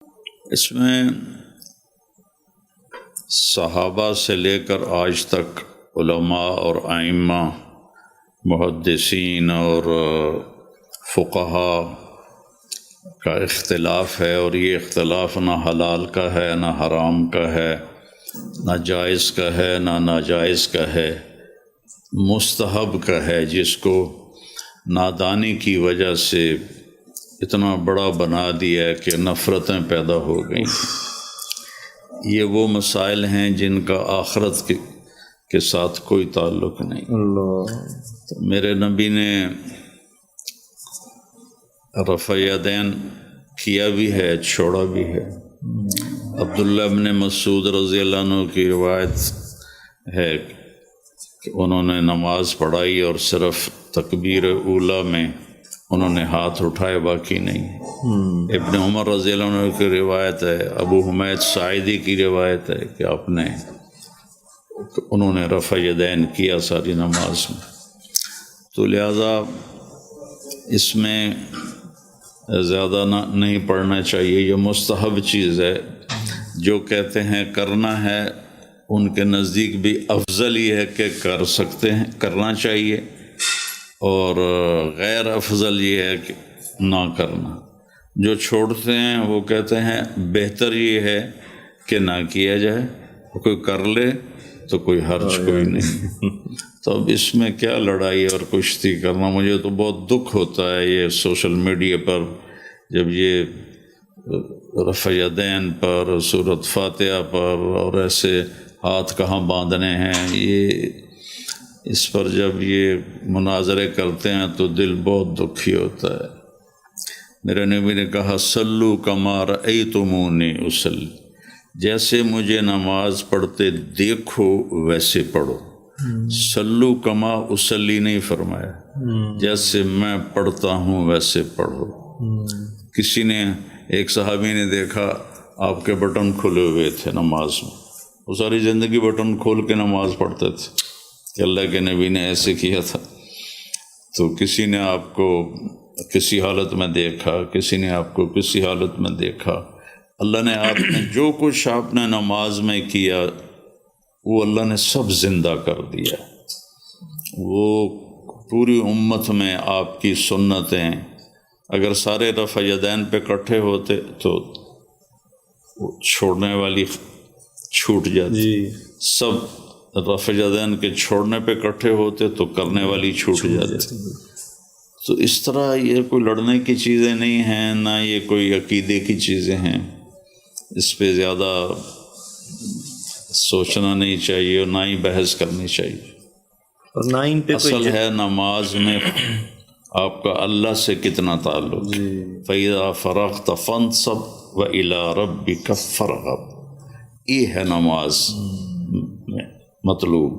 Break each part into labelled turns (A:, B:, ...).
A: اس میں صحابہ سے لے کر آج تک علماء اور ائمہ، محدثین اور فقہا کا اختلاف ہے، اور یہ اختلاف نہ حلال کا ہے، نہ حرام کا ہے، نہ جائز کا ہے، نہ ناجائز کا ہے، مستحب کا ہے، جس کو نادانی کی وجہ سے اتنا بڑا بنا دیا کہ نفرتیں پیدا ہو گئیں۔ یہ وہ مسائل ہیں جن کا آخرت کے ساتھ کوئی تعلق نہیں۔ تو میرے نبی نے رفع یدین کیا بھی ہے، چھوڑا بھی ہے۔ عبداللہ ابن مسعود رضی اللہ عنہ کی روایت ہے کہ انہوں نے نماز پڑھائی اور صرف تکبیر اولیٰ میں انہوں نے ہاتھ اٹھائے، باقی نہیں۔ ابن عمر رضی اللہ عنہ کی روایت ہے، ابو حمید ساعدی کی روایت ہے کہ انہوں نے رفع یدین کیا ساری نماز میں۔ تو لہذا اس میں زیادہ نہیں پڑھنا چاہیے، یہ مستحب چیز ہے۔ جو کہتے ہیں کرنا ہے، ان کے نزدیک بھی افضل یہ ہے کہ کر سکتے ہیں، کرنا چاہیے، اور غیر افضل یہ ہے کہ نہ کرنا۔ جو چھوڑتے ہیں وہ کہتے ہیں بہتر یہ ہے کہ نہ کیا جائے، کوئی کر لے تو کوئی حرج کوئی نہیں۔ تو اب اس میں کیا لڑائی اور کشتی کرنا؟ مجھے تو بہت دکھ ہوتا ہے یہ سوشل میڈیا پر جب یہ رفع یدین پر، سورۃ فاتحہ پر، اور ایسے ہاتھ کہاں باندھنے ہیں، یہ اس پر جب یہ مناظرے کرتے ہیں تو دل بہت دکھی ہوتا ہے۔ میرے نبی نے کہا صلو کما رأیتمونی اصلی، جیسے مجھے نماز پڑھتے دیکھو ویسے پڑھو۔ صلو کما اصلی نہیں فرمایا، جیسے میں پڑھتا ہوں ویسے پڑھو۔ کسی نے، ایک صحابی نے دیکھا آپ کے بٹن کھلے ہوئے تھے نماز میں، وہ ساری زندگی بٹن کھول کے نماز پڑھتے تھے کہ اللہ کے نبی نے ایسے کیا تھا۔ تو کسی نے آپ کو کسی حالت میں دیکھا، کسی نے آپ کو کسی حالت میں دیکھا۔ اللہ نے آپ نے جو کچھ آپ نے نماز میں کیا وہ اللہ نے سب زندہ کر دیا۔ وہ پوری امت میں آپ کی سنتیں اگر سارے رفع یدین پہ اکٹھے ہوتے تو چھوڑنے والی چھوٹ جاتی، سب رفع یدین کے چھوڑنے پہ اکٹھے ہوتے تو کرنے والی چھوٹ جاتی۔ تو اس طرح یہ کوئی لڑنے کی چیزیں نہیں ہیں، نہ یہ کوئی عقیدے کی چیزیں ہیں، اس پہ زیادہ سوچنا نہیں چاہیے اور نہ ہی بحث کرنی چاہیے۔
B: اور نہ ان پہ
A: اصل ہے نماز میں آپ کا اللہ سے کتنا تعلق۔ فَإِذَا فَرَغْتَ فَانْصَبْ وَإِلَىٰ رَبِّكَ فَارْغَب، یہ ہے نماز میں مطلوب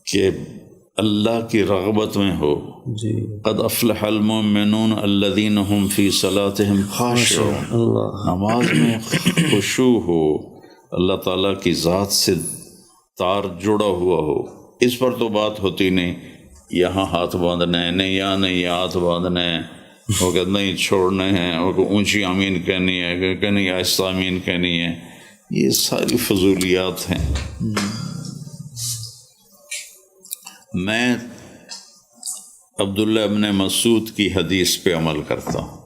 A: کہ اللہ کی رغبت میں ہو۔ قد افلح المؤمنون الذین هم فی صلاتهم خاشعون، نماز میں خشوع ہو، اللہ تعالیٰ کی ذات سے تار جڑا ہوا ہو۔ اس پر تو بات ہوتی نہیں، یہاں ہاتھ باندھنے ہیں، نہیں یہاں نہیں ہاتھ باندھنے ہیں، وہ کہ نہیں چھوڑنے ہیں، وہ کہ اونچی آمین کہنی ہے کہ نہیں آہستہ آمین کہنی ہے، یہ ساری فضولیات ہیں۔ میں عبداللہ ابن مسعود کی حدیث پہ عمل کرتا ہوں۔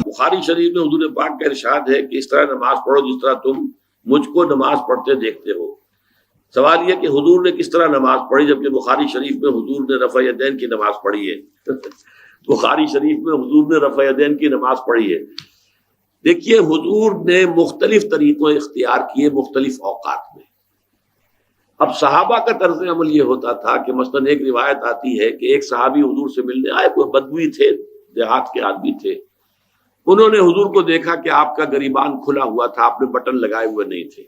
C: بخاری شریف میں حضور پاک کا ارشاد ہے کہ اس طرح نماز پڑھو جس طرح تم مجھ کو نماز پڑھتے دیکھتے ہو۔ سوال یہ کہ حضور نے کس طرح نماز پڑھی، جبکہ بخاری شریف میں حضور نے رفع یدین کی نماز پڑھی ہے۔ بخاری شریف میں حضور نے رفع یدین کی نماز پڑھی ہے۔ دیکھیے حضور نے مختلف طریقوں اختیار کیے مختلف اوقات میں۔ اب صحابہ کا طرز عمل یہ ہوتا تھا کہ مثلاً ایک روایت آتی ہے کہ ایک صحابی حضور سے ملنے آئے، کوئی بدوی تھے، دیہات کے آدمی تھے، انہوں نے حضور کو دیکھا کہ آپ کا گریبان کھلا ہوا تھا، آپ نے بٹن لگائے ہوئے نہیں تھے۔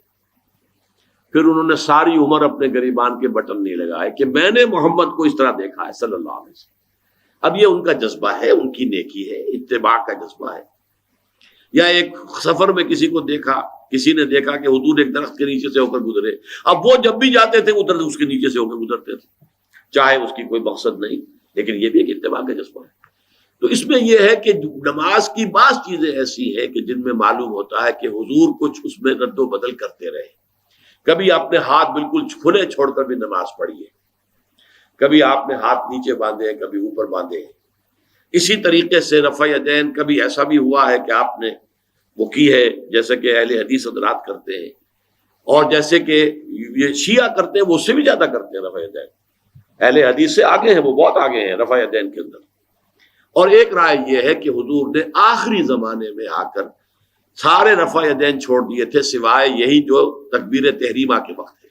C: پھر انہوں نے ساری عمر اپنے گریبان کے بٹن نہیں لگائے کہ میں نے محمد کو اس طرح دیکھا ہے صلی اللہ علیہ وسلم۔ اب یہ ان کا جذبہ ہے، ان کی نیکی ہے، اتباع کا جذبہ ہے۔ یا ایک سفر میں کسی کو دیکھا، کسی نے دیکھا کہ حضور ایک درخت کے نیچے سے ہو کر گزرے، اب وہ جب بھی جاتے تھے ادھر اس کے نیچے سے ہو کر گزرتے تھے۔ چاہے اس کی کوئی مقصد نہیں، لیکن یہ بھی ایک اتباع کا جذبہ ہے۔ تو اس میں یہ ہے کہ نماز کی بعض چیزیں ایسی ہیں کہ جن میں معلوم ہوتا ہے کہ حضور کچھ اس میں رد و بدل کرتے رہے۔ کبھی آپ نے ہاتھ بالکل کھلے چھوڑ کر بھی نماز پڑھی ہے، کبھی آپ نے ہاتھ نیچے باندھے ہیں، کبھی اوپر باندھے ہیں۔ اسی طریقے سے رفع یدین کبھی ایسا بھی ہوا ہے کہ آپ نے وہ کی ہے جیسے کہ اہل حدیث حضرات کرتے ہیں، اور جیسے کہ یہ شیعہ کرتے ہیں وہ اس سے بھی زیادہ کرتے ہیں رفع یدین۔ اہل حدیث سے آگے ہیں، وہ بہت آگے ہیں رفع یدین کے اندر۔ اور ایک رائے یہ ہے کہ حضور نے آخری زمانے میں آ کر سارے رفع یدین چھوڑ دیے تھے سوائے یہی جو تکبیر تحریمہ کے وقت ہے۔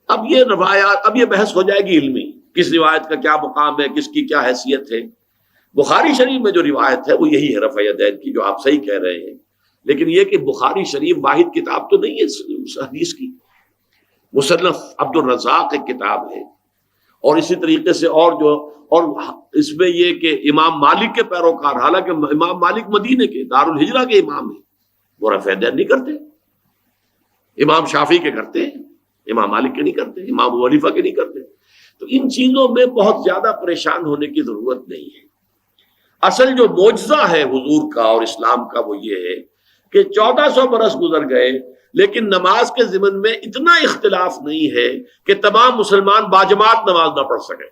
C: اب یہ روایات، اب یہ بحث ہو جائے گی علمی، کس روایت کا کیا مقام ہے، کس کی کیا حیثیت ہے۔ بخاری شریف میں جو روایت ہے وہ یہی ہے رفع یدین کی، جو آپ صحیح کہہ رہے ہیں، لیکن یہ کہ بخاری شریف واحد کتاب تو نہیں ہے اس حدیث کی، مصنف عبد الرزاق ایک کتاب ہے، اور اسی طریقے سے اور اس میں یہ کہ امام مالک کے پیروکار، حالانکہ امام مالک مدینے کے دارالہجرہ کے امام ہیں، وہ رفع یدین نہیں کرتے۔ امام شافعی کے کرتے ہیں، امام مالک کے نہیں کرتے، امام ابو حنیفہ کے نہیں کرتے۔ تو ان چیزوں میں بہت زیادہ پریشان ہونے کی ضرورت نہیں ہے۔ اصل جو معجزہ ہے حضور کا اور اسلام کا وہ یہ ہے کہ 1400 برس گزر گئے لیکن نماز کے ضمن میں اتنا اختلاف نہیں ہے کہ تمام مسلمان باجماعت نماز نہ پڑھ سکیں۔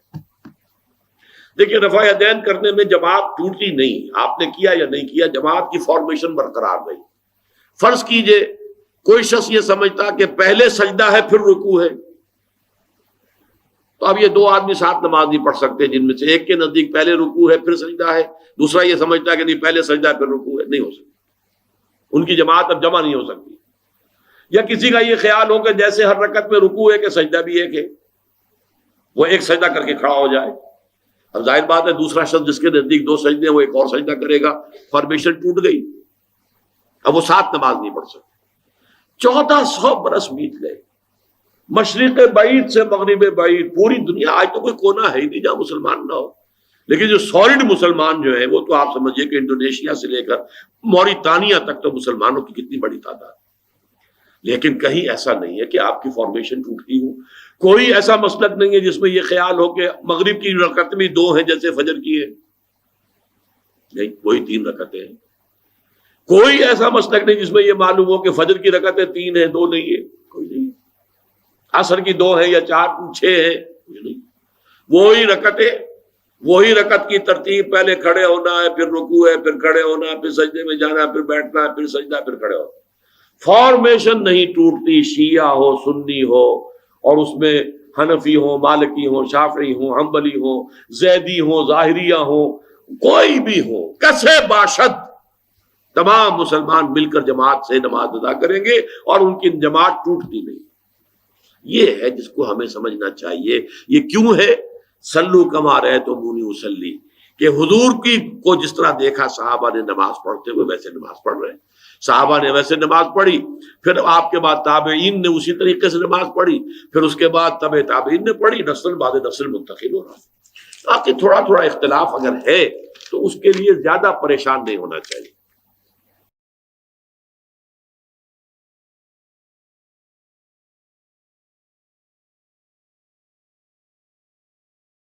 C: دیکھیے رفع یدین کرنے میں جماعت ٹوٹی نہیں، آپ نے کیا یا نہیں کیا، جماعت کی فارمیشن برقرار رہی۔ فرض کیجئے کوئی شخص یہ سمجھتا کہ پہلے سجدہ ہے پھر رکوع ہے، تو اب یہ دو آدمی ساتھ نماز نہیں پڑھ سکتے، جن میں سے ایک کے نزدیک پہلے رکوع ہے پھر سجدہ ہے، دوسرا یہ سمجھتا ہے کہ نہیں پہلے سجدہ ہے پھر رکوع ہے، نہیں ہو سکتی، ان کی جماعت اب جمع نہیں ہو سکتی۔ یا کسی کا یہ خیال ہو کہ جیسے ہر رکعت میں رکوع ہے کہ سجدہ بھی ایک ہے، وہ ایک سجدہ کر کے کھڑا ہو جائے۔ اب ظاہر بات ہے دوسرا شخص جس کے نزدیک دو سجدے ہیں وہ ایک اور سجدہ کرے گا، فارمیشن ٹوٹ گئی، اب وہ ساتھ نماز نہیں پڑھ سکتے۔ 1400 برس بیت گئے، مشرق بعید سے مغرب بعید، پوری دنیا، آج تو کوئی کونا ہے ہی نہیں جہاں مسلمان نہ ہو، لیکن جو سالڈ مسلمان جو ہیں وہ تو آپ سمجھیے کہ انڈونیشیا سے لے کر موریتانیہ تک تو مسلمانوں کی کتنی بڑی تعداد، لیکن کہیں ایسا نہیں ہے کہ آپ کی فارمیشن ٹوٹ گئی ہو۔ کوئی ایسا مسلک نہیں ہے جس میں یہ خیال ہو کہ مغرب کی رکعت بھی 2 ہیں جیسے فجر کی ہے، نہیں، وہی 3 رکعتیں ہیں۔ کوئی ایسا مسلک نہیں جس میں یہ معلوم ہو کہ فجر کی رکعتیں 3 ہیں 2 نہیں ہے، کوئی نہیں۔ عصر کی 2 ہیں یا 4 6 ہیں، نہیں، وہی رکعت کی ترتیب، پہلے کھڑے ہونا ہے پھر رکوع ہے پھر کھڑے ہونا ہے پھر سجدے میں جانا ہے پھر بیٹھنا ہے پھر سجدہ پھر کھڑے ہونا۔ فارمیشن نہیں ٹوٹتی، شیعہ ہو سنی ہو، اور اس میں حنفی ہو مالکی ہو شافعی ہو حنبلی ہو زیدی ہو ظاہریہ ہو، کوئی بھی ہو، کسے باشد، تمام مسلمان مل کر جماعت سے نماز ادا کریں گے اور ان کی جماعت ٹوٹتی نہیں۔ یہ ہے جس کو ہمیں سمجھنا چاہیے۔ یہ کیوں ہے؟ صلو کما رأیتمونی اصلی، کہ حضور کی کو جس طرح دیکھا صحابہ نے نماز پڑھتے ہوئے ویسے نماز پڑھ رہے ہیں، صحابہ نے ویسے نماز پڑھی، پھر آپ کے بعد تابعین نے اسی طریقے سے نماز پڑھی، پھر اس کے بعد تبع تابعین نے پڑھی، نسل بعد نسل منتقل ہو رہا۔ باقی تھوڑا تھوڑا اختلاف اگر ہے تو اس کے لیے زیادہ پریشان نہیں ہونا چاہیے۔